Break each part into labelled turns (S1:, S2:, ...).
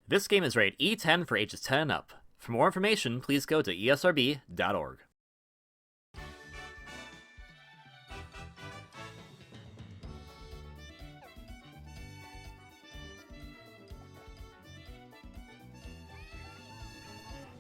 S1: This game is rated E10 for ages 10 and up. For more information, please go to esrb.org.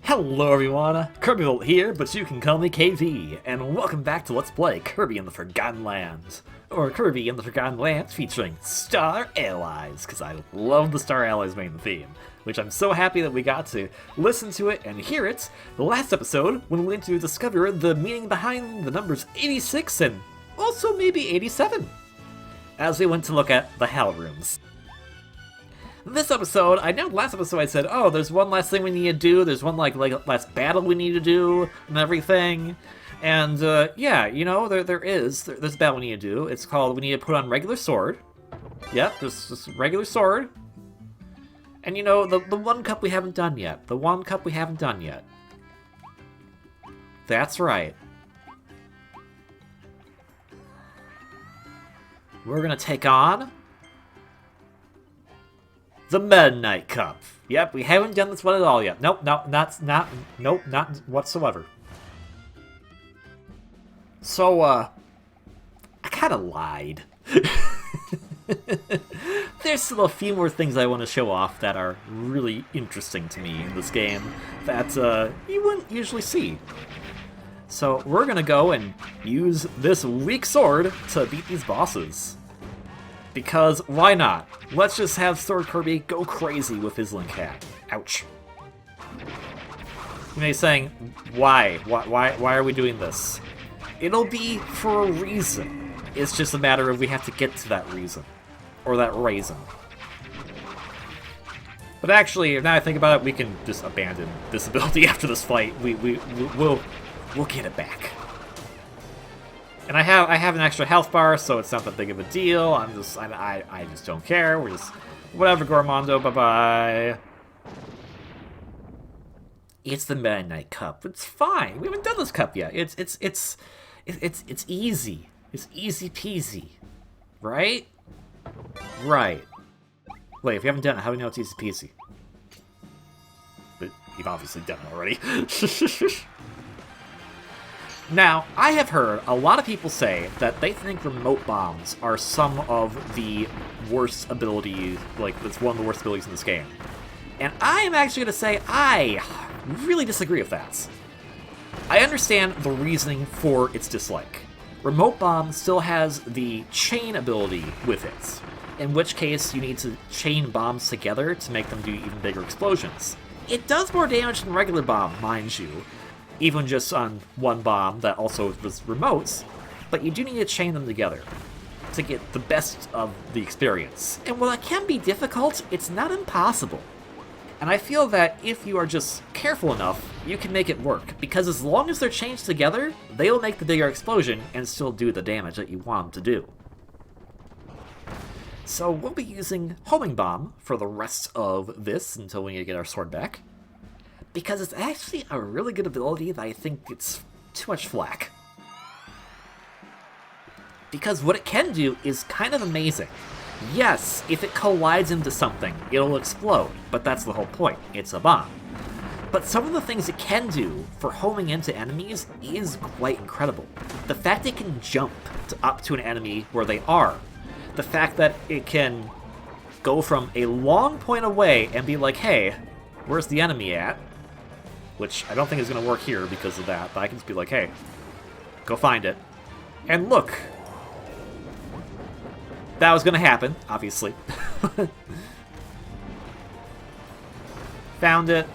S2: Hello everyone, KirbyVolt here, but you can call me KV, and welcome back to Let's Play Kirby and the Forgotten Lands, or Kirby and the Forgotten Lands featuring Star Allies, because I love the Star Allies main theme, which I'm so happy that we got to listen to it and hear it the last episode when we went to discover the meaning behind the numbers 86 and also maybe 87, as we went to look at the Hell Rooms. This episode, I know last episode I said, oh, there's one last thing we need to do, there's one like last battle we need to do, and everything. And yeah, you know, there's a battle we need to do. It's called, we need to put on regular sword. Yep, there's this regular sword. And you know, the one cup we haven't done yet. The one cup we haven't done yet. That's right. We're gonna take on the Meta Knight Cup. Yep, we haven't done this one at all yet. Nope, not whatsoever. So, I kinda lied. There's still a few more things I want to show off that are really interesting to me in this game that you wouldn't usually see. So we're gonna go and use this weak sword to beat these bosses. Because why not? Let's just have Sword Kirby go crazy with his Link hat. Ouch. You may be saying, why? Why are we doing this? It'll be for a reason. It's just a matter of we have to get to that reason. Or that reason. But actually, now I think about it, we can just abandon this ability after this fight. We'll get it back. And I have an extra health bar, so it's not that big of a deal. I just don't care. We're just whatever, Gormondo. Bye bye. It's the Meta Knight Cup. It's fine. We haven't done this cup yet. It's easy. It's easy peasy, right? Right. Wait, if you haven't done it, how do we know it's easy peasy? But you've obviously done it already. Now, I have heard a lot of people say that they think remote bombs are some of the worst abilities, like, it's one of the worst abilities in this game. And I am actually going to say I really disagree with that. I understand the reasoning for its dislike. Remote bomb still has the chain ability with it, in which case you need to chain bombs together to make them do even bigger explosions. It does more damage than regular bomb, mind you, even just on one bomb that also was remotes, but you do need to chain them together to get the best of the experience. And while it can be difficult, it's not impossible. And I feel that if you are just careful enough, you can make it work, because as long as they're chained together, they'll make the bigger explosion and still do the damage that you want them to do. So we'll be using Homing Bomb for the rest of this until we get our sword back, because it's actually a really good ability that I think gets too much flack. Because what it can do is kind of amazing. Yes, if it collides into something, it'll explode, but that's the whole point. It's a bomb. But some of the things it can do for homing into enemies is quite incredible. The fact it can jump up to an enemy where they are. The fact that it can go from a long point away and be like, hey, where's the enemy at? Which I don't think is going to work here because of that, but I can just be like, hey, go find it. And look! That was going to happen, obviously. Found it.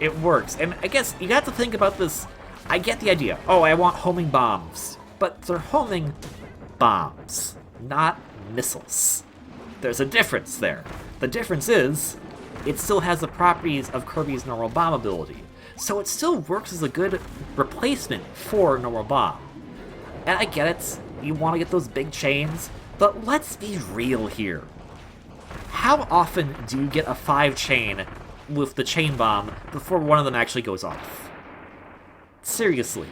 S2: It works. And I guess you have to think about this. I get the idea. Oh, I want homing bombs. But they're homing bombs, not missiles. There's a difference there. The difference is, it still has the properties of Kirby's normal bomb ability. So it still works as a good replacement for normal bomb. And I get it, you want to get those big chains, but let's be real here. How often do you get a 5 chain with the chain bomb before one of them actually goes off? Seriously.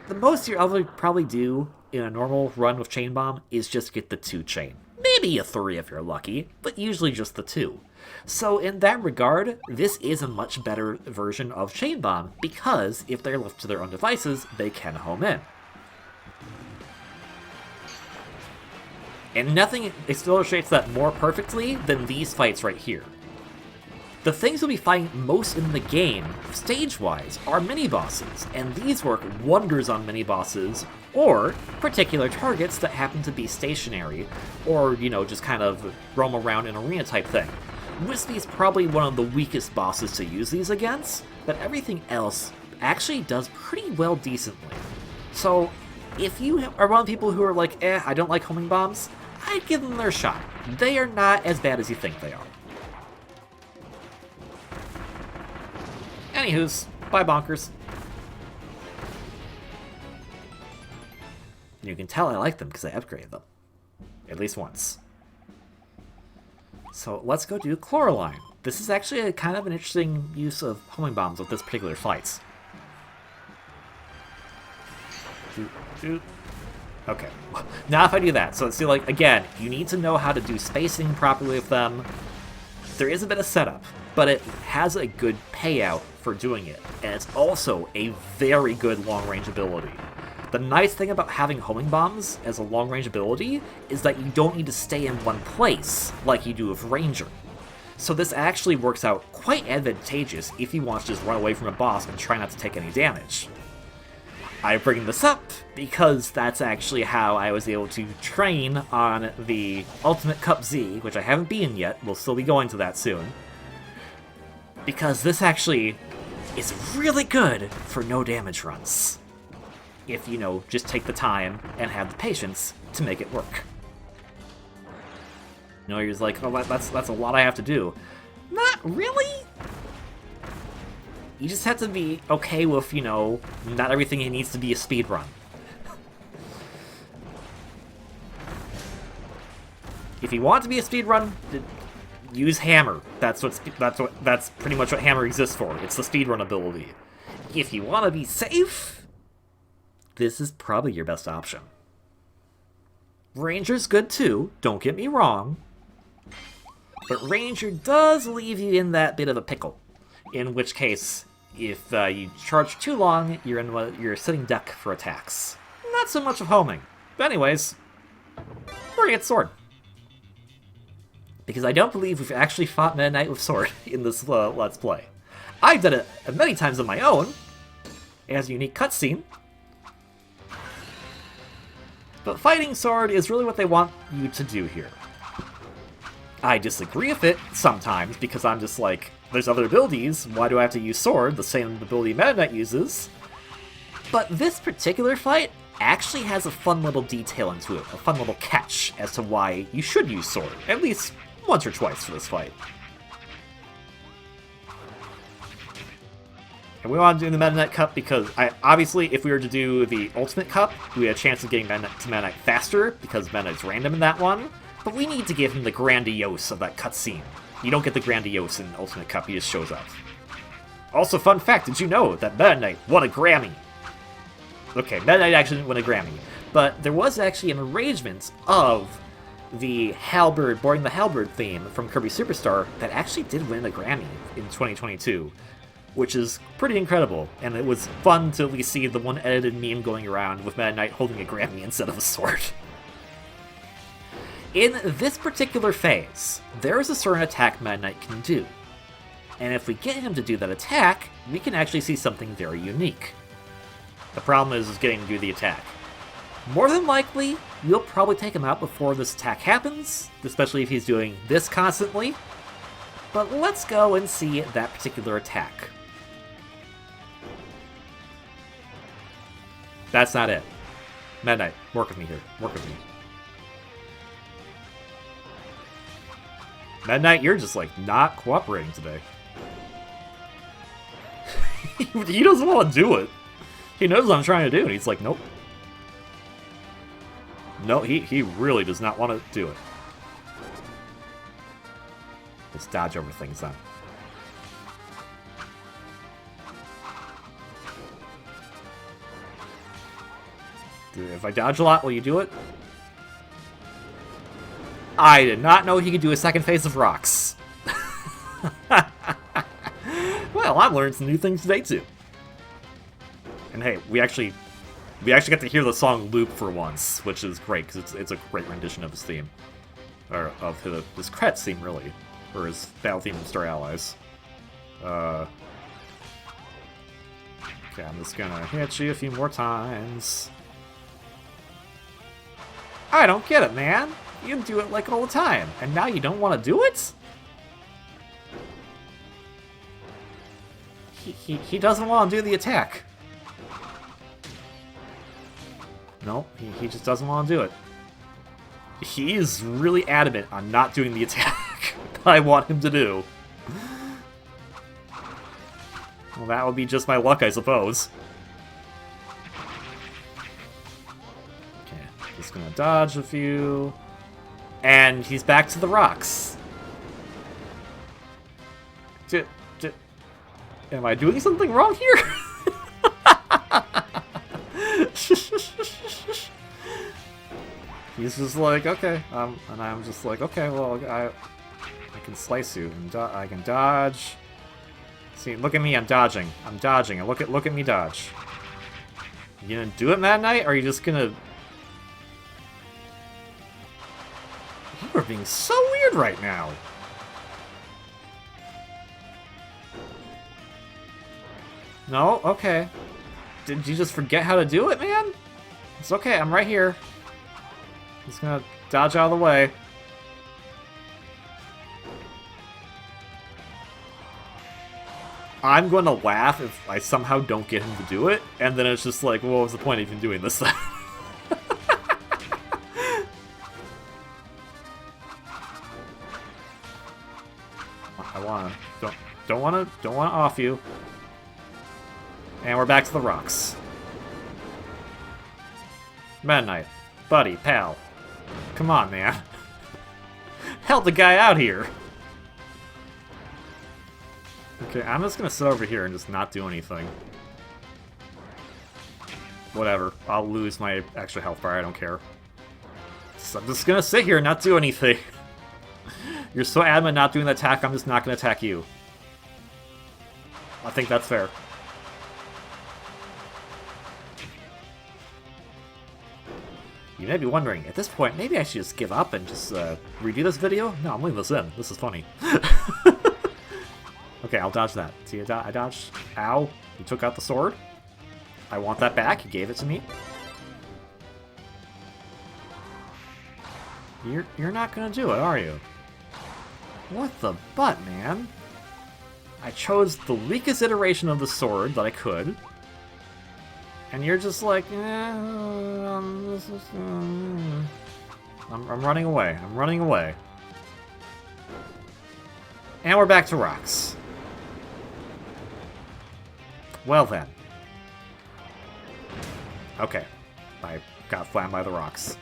S2: The most you'll probably do in a normal run with chain bomb is just get the 2 chain. Maybe a 3 if you're lucky, but usually just the 2. So in that regard, this is a much better version of Chain Bomb, because if they're left to their own devices, they can home in. And nothing illustrates that more perfectly than these fights right here. The things you'll be fighting most in the game, stage-wise, are mini-bosses, and these work wonders on mini-bosses, or particular targets that happen to be stationary, or, just kind of roam around an arena type thing. Wispy's probably one of the weakest bosses to use these against, but everything else actually does pretty well decently. So, if you are one of the people who are like, I don't like homing bombs, I'd give them their shot. They are not as bad as you think they are. Anywho's, bye bonkers. You can tell I like them because I upgraded them. At least once. So let's go do Chloraline. This is actually a kind of an interesting use of homing bombs with this particular fight. Okay. Now if I do that, so let's see, again, you need to know how to do spacing properly with them. There is a bit of setup, but it has a good payout for doing it, and it's also a very good long-range ability. The nice thing about having homing bombs as a long-range ability is that you don't need to stay in one place like you do with Ranger. So this actually works out quite advantageous if you want to just run away from a boss and try not to take any damage. I'm bringing this up because that's actually how I was able to train on the Ultimate Cup Z, which I haven't beaten yet. We'll still be going to that soon. Because this actually is really good for no damage runs. If, just take the time and have the patience to make it work. You're just like, oh, that's a lot I have to do. Not really! You just have to be okay with, not everything needs to be a speed run. If you want it to be a speed run, use Hammer. That's pretty much what Hammer exists for. It's the speedrun ability. If you want to be safe, this is probably your best option. Ranger's good too, don't get me wrong. But Ranger does leave you in that bit of a pickle. In which case, if you charge too long, you're sitting duck for attacks. Not so much of homing. But anyways, we're gonna get Sword. Because I don't believe we've actually fought Meta Knight with Sword in this Let's Play. I've done it many times on my own. It has a unique cutscene. But fighting Sword is really what they want you to do here. I disagree with it sometimes because I'm just like, there's other abilities, why do I have to use Sword, the same ability Meta Knight uses? But this particular fight actually has a fun little detail into it, a fun little catch as to why you should use Sword, at least once or twice for this fight. And we want to do the Meta Knight Cup because, obviously, if we were to do the Ultimate Cup, we had a chance of getting to Meta Knight faster, because Meta Knight's random in that one, but we need to give him the grandiose of that cutscene. You don't get the grandiose in Ultimate Cup, he just shows up. Also, fun fact, did you know that Meta Knight won a Grammy? Okay, Meta Knight actually didn't win a Grammy, but there was actually an arrangement of the Halberd, Boarding the Halberd theme from Kirby Superstar that actually did win a Grammy in 2022. Which is pretty incredible, and it was fun to at least see the one edited meme going around with Meta Knight holding a Grammy instead of a sword. In this particular phase, there is a certain attack Meta Knight can do, and if we get him to do that attack, we can actually see something very unique. The problem is getting to do the attack. More than likely, you'll probably take him out before this attack happens, especially if he's doing this constantly, but let's go and see that particular attack. That's not it. Meta Knight, work with me here. Work with me. Meta Knight, you're just, not cooperating today. He doesn't want to do it. He knows what I'm trying to do, and he's like, nope. No, he really does not want to do it. Let's dodge over things then. Dude, if I dodge a lot, will you do it? I did not know he could do a second phase of rocks. Well, I learned some new things today too. And hey, we actually get to hear the song loop for once, which is great because it's a great rendition of his theme, or of his credits theme really, or his battle theme from Star Allies. Okay, I'm just gonna hit you a few more times. I don't get it, man. You do it like all the time, and now you don't want to do it? He doesn't want to do the attack. No, he just doesn't want to do it. He's really adamant on not doing the attack that I want him to do. Well, that would be just my luck, I suppose. Okay, just gonna dodge a few. And he's back to the rocks. Am I doing something wrong here? He's just like, okay, and I'm just like, okay, well, I can slice you, and I can dodge. See, look at me, I'm dodging, and look at me dodge. You gonna do it, Mad Knight, or are you just gonna? You are being so weird right now. No, okay. Did you just forget how to do it, man? It's okay, I'm right here. Just gonna dodge out of the way. I'm going to laugh if I somehow don't get him to do it, and then it's just like, well, what was the point of even doing this then? Don't wanna off you. And we're back to the rocks. Mad Knight, buddy, pal. Come on, man. Help the guy out here. Okay, I'm just gonna sit over here and just not do anything. Whatever. I'll lose my extra health bar, I don't care. So I'm just gonna sit here and not do anything. You're so adamant not doing the attack, I'm just not gonna attack you. I think that's fair. You may be wondering, at this point, maybe I should just give up and just redo this video? No, I'm leaving this in. This is funny. Okay, I'll dodge that. See, I dodged. Ow. You took out the sword. I want that back. You gave it to me. You're not gonna do it, are you? What the butt, man? I chose the weakest iteration of the sword that I could. And you're just like, I'm running away. I'm running away. And we're back to rocks. Well then. Okay. I got flattened by the rocks.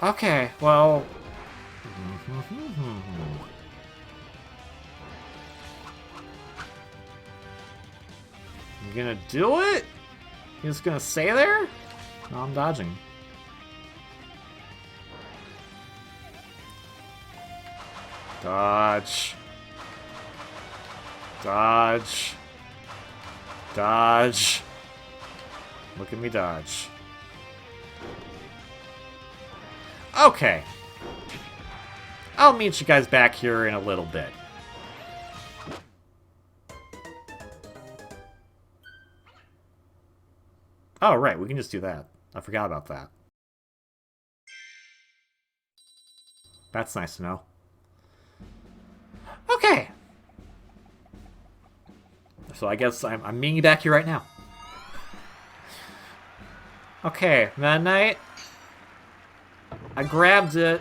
S2: Okay, well... You gonna do it? You just gonna stay there? No, I'm dodging. Dodge. Dodge. Dodge. Look at me dodge. Okay. I'll meet you guys back here in a little bit. Oh, right, we can just do that. I forgot about that. That's nice to know. Okay. So I guess I'm meeting you back here right now. Okay, Mad Knight. I grabbed it.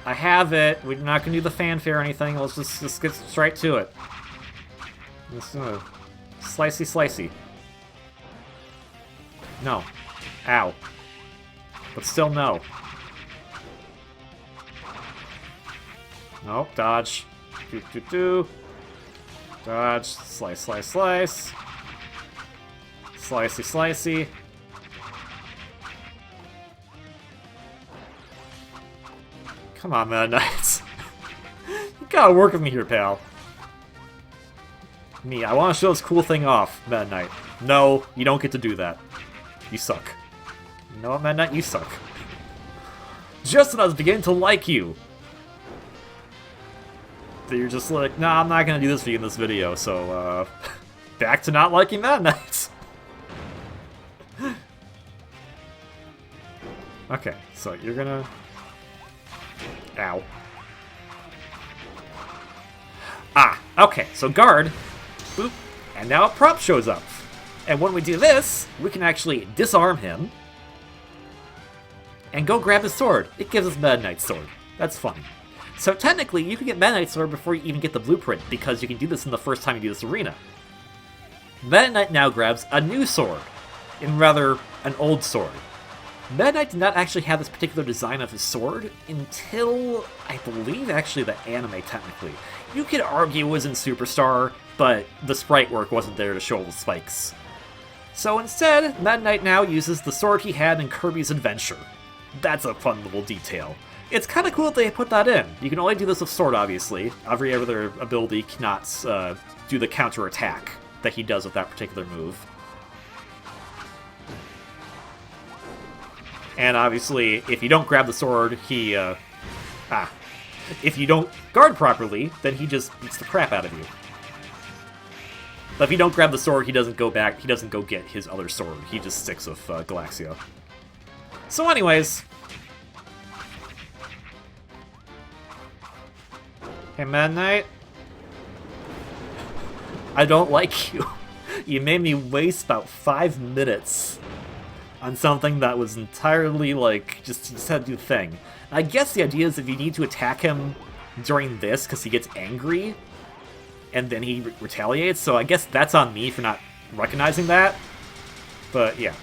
S2: I have it. We're not gonna do the fanfare or anything. Let's just get straight to it. Just slicey slicey. No. Ow. But still no. Nope, dodge. Do. Dodge. Slice, slice, slice. Slicey, slicey. Come on, Mad Knights. You gotta work with me here, pal. I want to show this cool thing off, Meta Knight. No, you don't get to do that. You suck. You know what, Meta Knight? You suck. Just when I was beginning to like you. So you're just like, nah, I'm not gonna do this for you in this video, so, back to not liking Meta Knight. Okay, so you're gonna... Ow. Ah, okay, so guard. Boop. And now a prop shows up. And when we do this, we can actually disarm him. And go grab his sword. It gives us Meta Knight's sword. That's funny. So technically, you can get Meta Knight's sword before you even get the blueprint, because you can do this in the first time you do this arena. Meta Knight now grabs a new sword. In rather, an old sword. Meta Knight did not actually have this particular design of his sword until, I believe, actually the anime, technically. You could argue it was in Superstar, but the sprite work wasn't there to show the spikes. So instead, Meta Knight now uses the sword he had in Kirby's Adventure. That's a fun little detail. It's kind of cool that they put that in. You can only do this with sword, obviously. Every other ability cannot do the counter attack that he does with that particular move. And obviously, if you don't grab the sword, he, if you don't guard properly, then he just beats the crap out of you. But if you don't grab the sword, he doesn't go back, he doesn't go get his other sword. He just sticks with Galaxia. So anyways... Hey, Meta Knight? I don't like you. You made me waste about 5 minutes on something that was entirely, like, just had to do the thing. I guess the idea is if you need to attack him during this because he gets angry, and then he retaliates, so I guess that's on me for not recognizing that. But, yeah.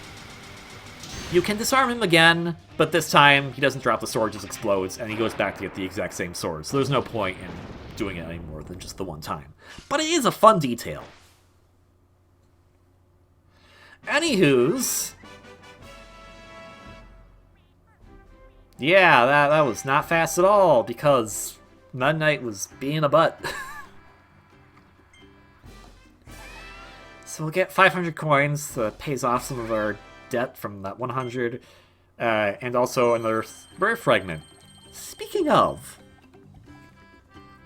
S2: You can disarm him again, but this time he doesn't drop the sword, just explodes, and he goes back to get the exact same sword, so there's no point in doing it any more than just the one time. But it is a fun detail. Anywho's... Yeah, that was not fast at all, because Meta Knight was being a butt. So we'll get 500 coins that pays off some of our debt from that 100, and also another rare fragment. Speaking of,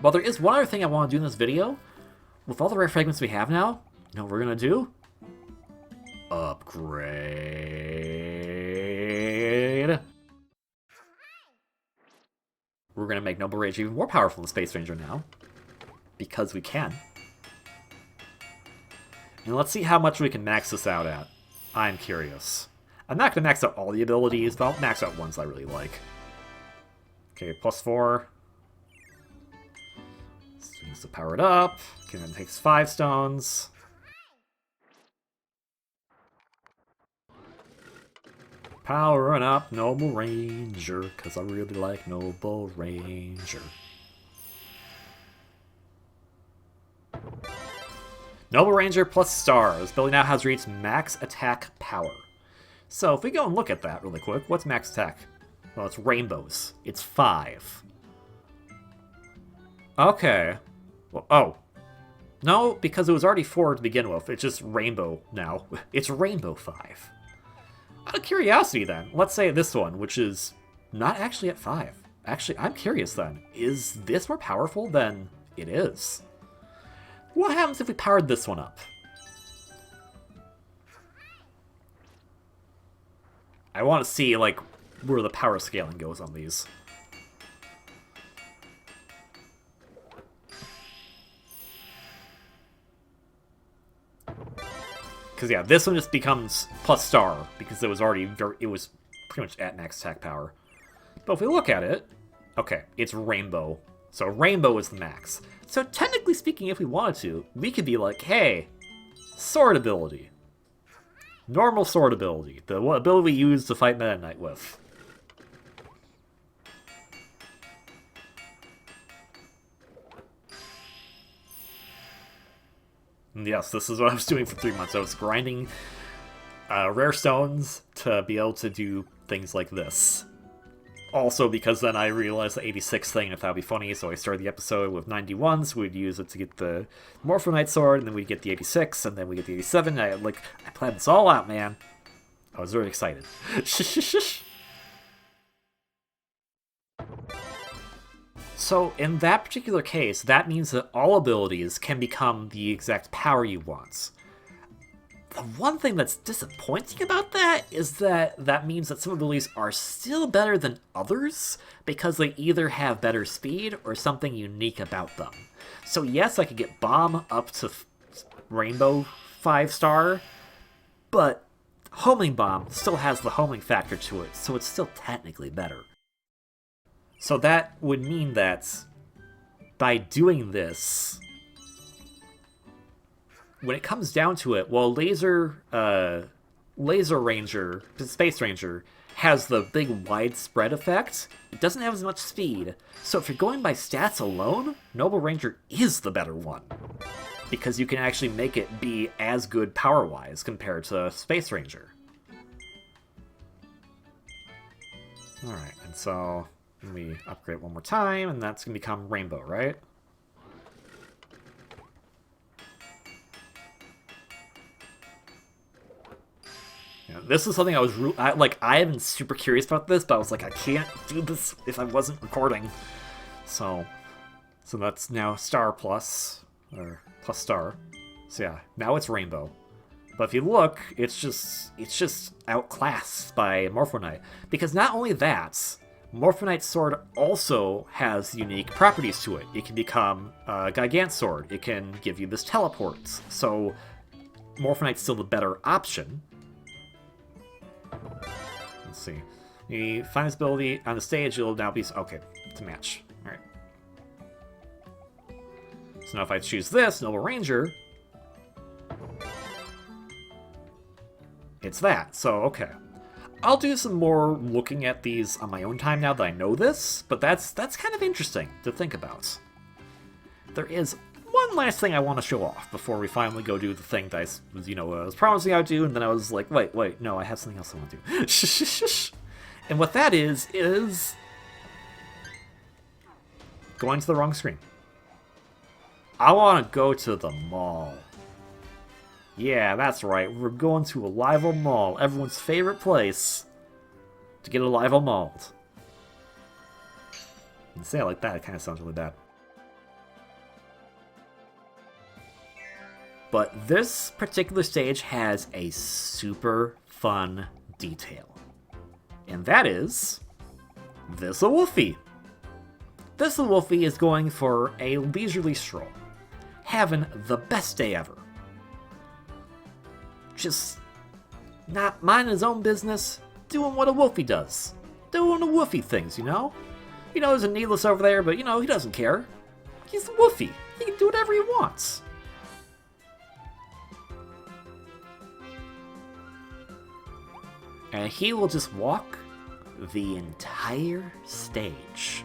S2: well, there is one other thing I want to do in this video. With all the rare fragments we have now, you know what we're going to do? Upgrade. We're going to make Noble Rage even more powerful than Space Ranger now. Because we can. And let's see how much we can max this out at. I'm curious. I'm not going to max out all the abilities, but I'll max out ones I really like. Okay, +4. So we need to power it up. Okay, then it takes 5 stones. Powering up Noble Ranger, because I really like Noble Ranger. Noble Ranger plus star. This ability now has reached max attack power. So if we go and look at that really quick, what's max attack? Well, it's rainbows. It's 5. Okay. Well, oh. No, because it was already 4 to begin with. It's just rainbow now. It's rainbow 5. Out of curiosity then, let's say this one, which is not actually at 5. Actually, I'm curious then. Is this more powerful than it is? What happens if we powered this one up? I want to see, like, where the power scaling goes on these. Because, yeah, this one just becomes plus star, because it was already it was pretty much at max attack power. But if we look at it, okay, it's rainbow. So rainbow is the max. So technically speaking, if we wanted to, we could be like, hey, sword ability. Normal sword ability. The ability we use to fight Meta Knight with. And yes, this is what I was doing for 3 months. I was grinding rare stones to be able to do things like this. Also, because then I realized the 86 thing, if that would be funny, so I started the episode with 91, so we'd use it to get the Morphonite sword, and then we'd get the 86, and then we get the 87. I planned this all out, man. I was very excited. So, in that particular case, that means that all abilities can become the exact power you want. The one thing that's disappointing about that is that means that some abilities are still better than others because they either have better speed or something unique about them. So yes, I could get Bomb up to Rainbow 5-star, but Homing Bomb still has the homing factor to it, so it's still technically better. So that would mean that by doing this, when it comes down to it, well, Laser Ranger, Space Ranger, has the big widespread effect. It doesn't have as much speed, so if you're going by stats alone, Noble Ranger is the better one. Because you can actually make it be as good power-wise compared to Space Ranger. Alright, and so let me upgrade one more time, and that's going to become Rainbow, right? Yeah, this is something I was I have been super curious about this, but I was like, I can't do this if I wasn't recording. So that's now Star plus, or plus Star. So yeah, now it's Rainbow. But if you look, it's just outclassed by Morphonite. Because not only that, Morphonite's sword also has unique properties to it. It can become a Gigant sword. It can give you this teleport. So Morphonite's still the better option. Let's see. You find this ability on the stage, it'll now be... Okay, to match. Alright. So now if I choose this, Noble Ranger, it's that. So, okay. I'll do some more looking at these on my own time now that I know this, but that's kind of interesting to think about. There is one last thing I want to show off before we finally go do the thing that I was promising I would do, and then I was like, wait, no, I have something else I want to do. And what that is going to the wrong screen. I want to go to the mall. Yeah, that's right, we're going to a Live-O Mall, everyone's favorite place to get a Live-O Mauled. And say it like that, it kind of sounds really bad. But this particular stage has a super fun detail. And that is this Awoofy. This Awoofy is going for a leisurely stroll, having the best day ever. Just not minding his own business, doing what a Wolfie does. Doing the Wolfie things, you know? You know, there's a Needless over there, but, he doesn't care. He's a Wolfie. He can do whatever he wants. And he will just walk the entire stage.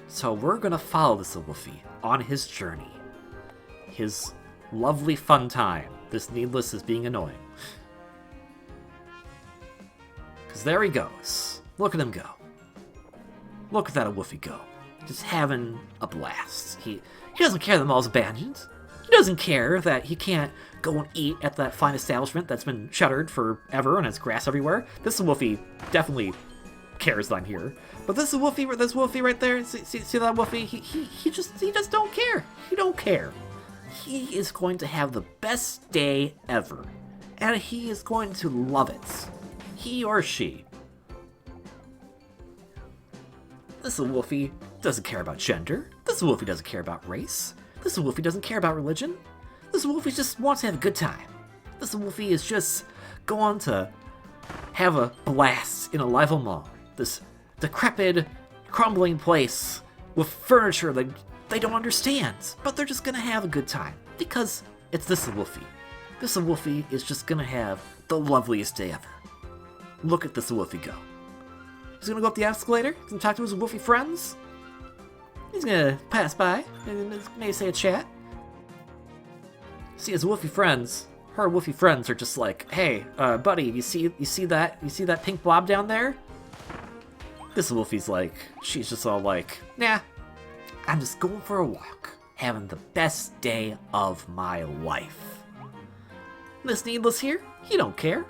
S2: So we're gonna follow this Awoofy on his journey. His lovely fun time. This Needless is being annoying. Because there he goes. Look at him go. Look at that Awoofy go. Just having a blast. He doesn't care the mall's abandoned. He doesn't care that he can't go and eat at that fine establishment that's been shuttered forever and has grass everywhere. This Awoofy definitely cares that I'm here. But this Wolfie right there, see that Wolfie? He just don't care. He don't care. He is going to have the best day ever. And he is going to love it. He or she. This Wolfie doesn't care about gender. This Wolfie doesn't care about race. This Wolfie doesn't care about religion. This Wolfie just wants to have a good time. This Wolfie is just going to have a blast in a Live-O Mall. This decrepit, crumbling place with furniture that they don't understand, but they're just gonna have a good time because it's this Wolfie. This Wolfie is just gonna have the loveliest day ever. Look at this Wolfie go. He's gonna go up the escalator, he's gonna talk to his Wolfie friends. He's gonna pass by and maybe say a chat. See his Wolfie friends. Her Wolfie friends are just like, hey, buddy, you see that pink blob down there? This Wolfie's like, she's just all like, nah, I'm just going for a walk, having the best day of my life. This Needless here, he don't care.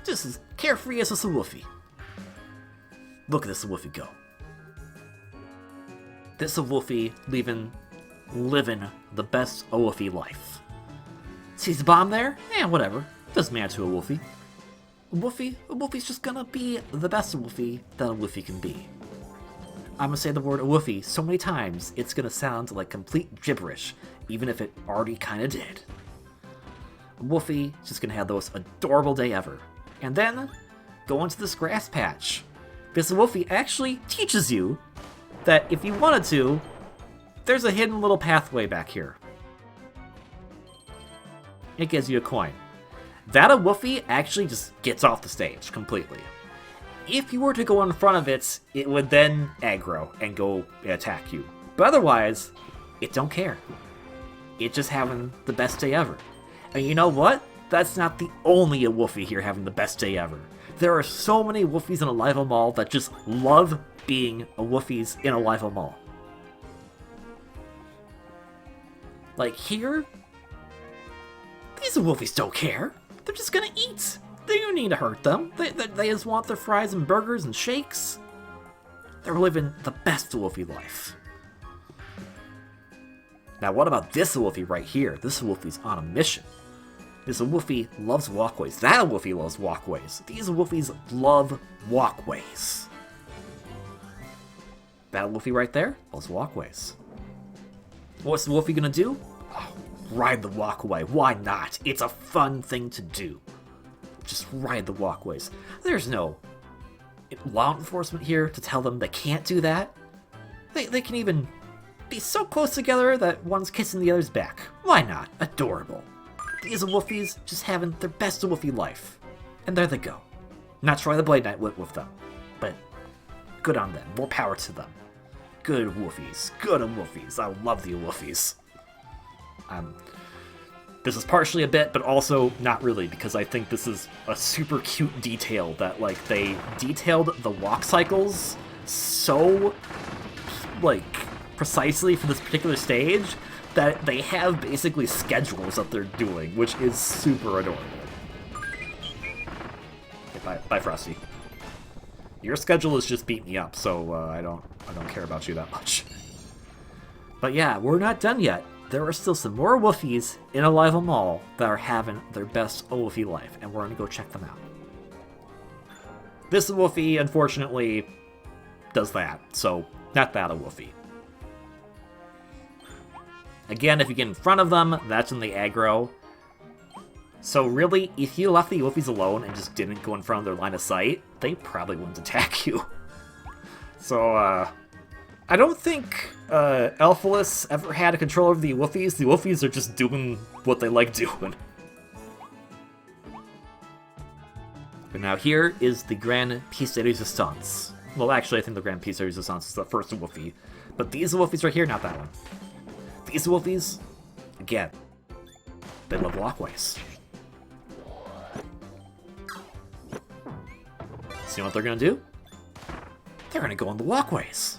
S2: Just as carefree as a Wolfie. Look at this Wolfie go. This Wolfie living the best Wolfie life. Sees the bomb there? Eh, whatever. Doesn't matter to a Wolfie. A Wolfie's just gonna be the best Wolfie that a Wolfie can be. I'm gonna say the word Wolfie so many times, it's gonna sound like complete gibberish, even if it already kinda did. Wolfie is just gonna have the most adorable day ever. And then, go into this grass patch. This Wolfie actually teaches you that if you wanted to, there's a hidden little pathway back here. It gives you a coin. That a Wolfie actually just gets off the stage completely. If you were to go in front of it, it would then aggro and go attack you. But otherwise, it don't care. It's just having the best day ever. And you know what? That's not the only a Wolfie here having the best day ever. There are so many Wolfies in a live mall that just love being a Wolfies in a live mall. Like here, these Wolfies don't care. They're just gonna eat. They don't need to hurt them. They just want their fries and burgers and shakes. They're living the best Wolfie life. Now what about this Wolfie right here? This Wolfie's on a mission. This Wolfie loves walkways. That Wolfie loves walkways. These Wolfies love walkways. That Wolfie right there loves walkways. What's the Wolfie gonna do? Oh, ride the walkway. Why not? It's a fun thing to do. Just ride the walkways. There's no law enforcement here to tell them they can't do that. They can even be so close together that one's kissing the other's back. Why not? Adorable. These Wolfies just having their best Wolfie life. And there they go. Not Troy the Blade Knight went with them, but good on them. More power to them. Good Wolfies. Good Wolfies. I love the Wolfies. This is partially a bit, but also not really, because I think this is a super cute detail that, like, they detailed the walk cycles so, like, precisely for this particular stage that they have basically schedules that they're doing, which is super adorable. Okay, bye, Frosty. Your schedule is just beat me up, so I don't care about you that much. But yeah, we're not done yet. There are still some more Wolfies in Alive Mall that are having their best Wolfie life, and we're gonna go check them out. This Wolfie, unfortunately, does that, so not that a Wolfie. Again, if you get in front of them, that's when they aggro. So really, if you left the Wolfies alone and just didn't go in front of their line of sight, they probably wouldn't attack you. So, I don't think Elfilin ever had a control over the Wolfies. The Wolfies are just doing what they like doing. But now here is the Grand Piece de Resistance. Well, actually, I think the Grand Piece de Resistance is the first Wolfie. But these Wolfies right here, not that one. These Wolfies, again, they love walkways. See what they're gonna do? They're gonna go on the walkways.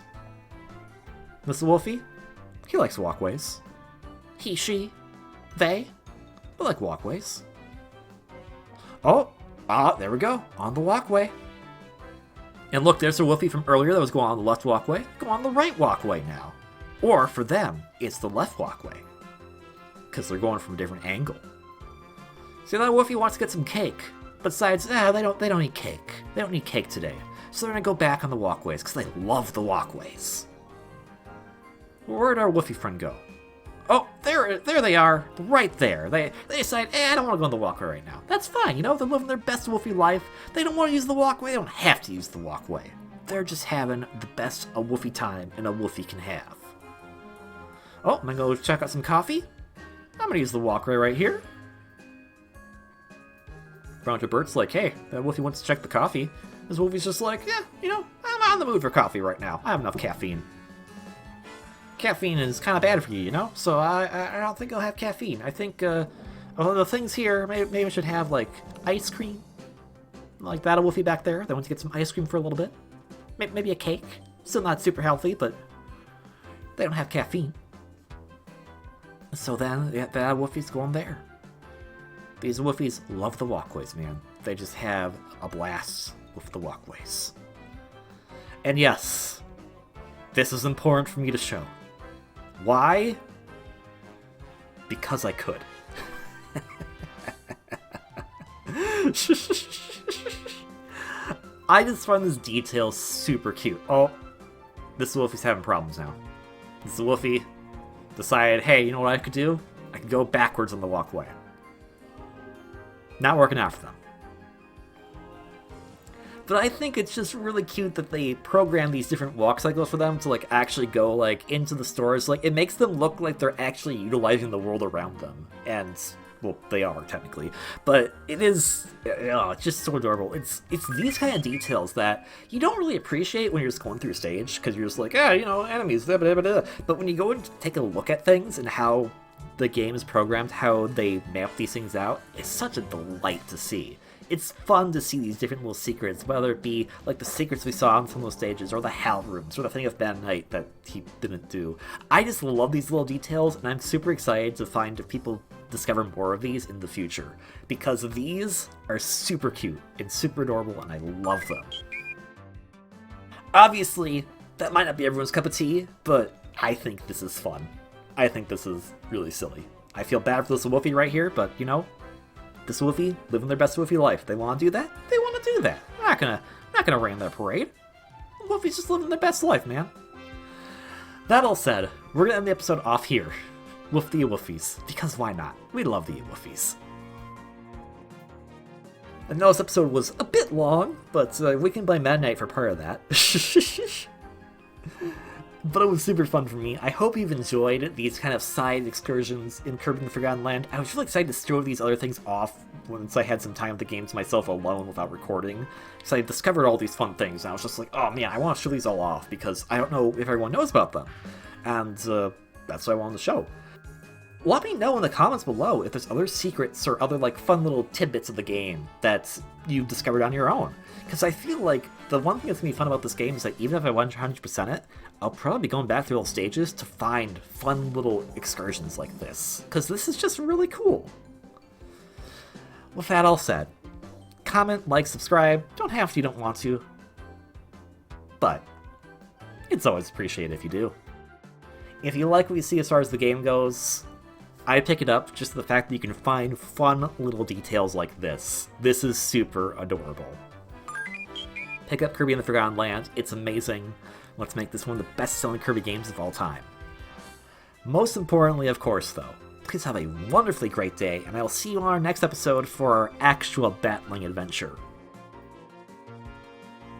S2: This Wolfie, he likes walkways. He, she, they like walkways. Oh, there we go, on the walkway. And look, there's a Wolfie from earlier that was going on the left walkway. Go on the right walkway now. Or, for them, it's the left walkway. Because they're going from a different angle. See, that Wolfie wants to get some cake. Besides, they don't need cake. They don't need cake today. So they're going to go back on the walkways, because they love the walkways. Where'd our Wolfie friend go? Oh, there they are. Right there. They decide, I don't want to go on the walkway right now. That's fine, you know, they're living their best Wolfie life. They don't want to use the walkway. They don't have to use the walkway. They're just having the best a Wolfie time and a Wolfie can have. Oh, I'm gonna go check out some coffee. I'm gonna use the walkway right here. Run to Bert's like, hey, that Wolfie wants to check the coffee. This Wolfie's just like, yeah, you know, I'm on the mood for coffee right now. I have enough caffeine. Caffeine is kind of bad for you, you know? So I don't think I'll have caffeine. I think, the things here, maybe I should have, like, ice cream. Like that a Wolfie back there that wants to get some ice cream for a little bit. maybe a cake. Still not super healthy, but they don't have caffeine. So then, the Wolfies going there. These Wolfies love the walkways, man. They just have a blast with the walkways. And yes, this is important for me to show. Why? Because I could. I just find this detail super cute. Oh, this Wolfie's having problems now. This Wolfie decided, hey, you know what I could do? I could go backwards on the walkway. Not working out for them. But I think it's just really cute that they program these different walk cycles for them to like actually go like into the stores. Like it makes them look like they're actually utilizing the world around them. And well, they are technically, but it is it's just so adorable. It's these kind of details that you don't really appreciate when you're just going through a stage because you're just like, enemies, blah, blah, blah, blah. But when you go and take a look at things and how the game is programmed, how they map these things out, it's such a delight to see. It's fun to see these different little secrets, whether it be like the secrets we saw on some of those stages, or the Hal rooms, or the thing of Bad Night that he didn't do. I just love these little details, and I'm super excited to find if people discover more of these in the future, because these are super cute and super adorable, and I love them. Obviously, that might not be everyone's cup of tea, but I think this is fun. I think this is really silly. I feel bad for this Wolfie right here, but you know, this Wolfie living their best Wolfie life. They want to do that? They want to do that. I'm not gonna rain their parade. Wolfie's just living their best life, man. That all said, we're gonna end the episode off here with the Wolfies, because why not? We love the Wolfies. I know this episode was a bit long, but we can blame Mad Night for part of that. But it was super fun for me. I hope you've enjoyed these kind of side excursions in Kirby and the Forgotten Land. I was really excited to show these other things off once I had some time with the game to myself alone without recording. Because I discovered all these fun things, and I was just like, oh man, I want to show these all off, because I don't know if everyone knows about them. And that's what I wanted to show. Let me know in the comments below if there's other secrets or other like fun little tidbits of the game that you discovered on your own. Because I feel like the one thing that's going to be fun about this game is that even if I 100% it, I'll probably be going back through all stages to find fun little excursions like this. Because this is just really cool. With that all said, comment, like, subscribe. Don't have to, you don't want to. But it's always appreciated if you do. If you like what you see as far as the game goes, I pick it up just the fact that you can find fun little details like this. This is super adorable. Pick up Kirby and the Forgotten Land. It's amazing. Let's make this one of the best-selling Kirby games of all time. Most importantly, of course, though, please have a wonderfully great day, and I will see you on our next episode for our actual battling adventure.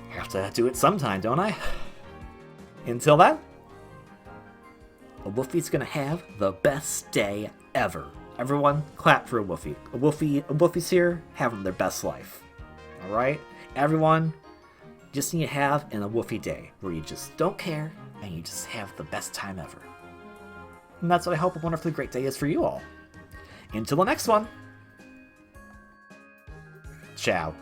S2: Have to do it sometime, don't I? Until then, Awoofy's gonna have the best day ever. Everyone, clap for Awoofy. Awoofy's here, having their best life. Alright? Everyone, just need to have an Awoofy day, where you just don't care, and you just have the best time ever. And that's what I hope a wonderfully great day is for you all. Until the next one. Ciao.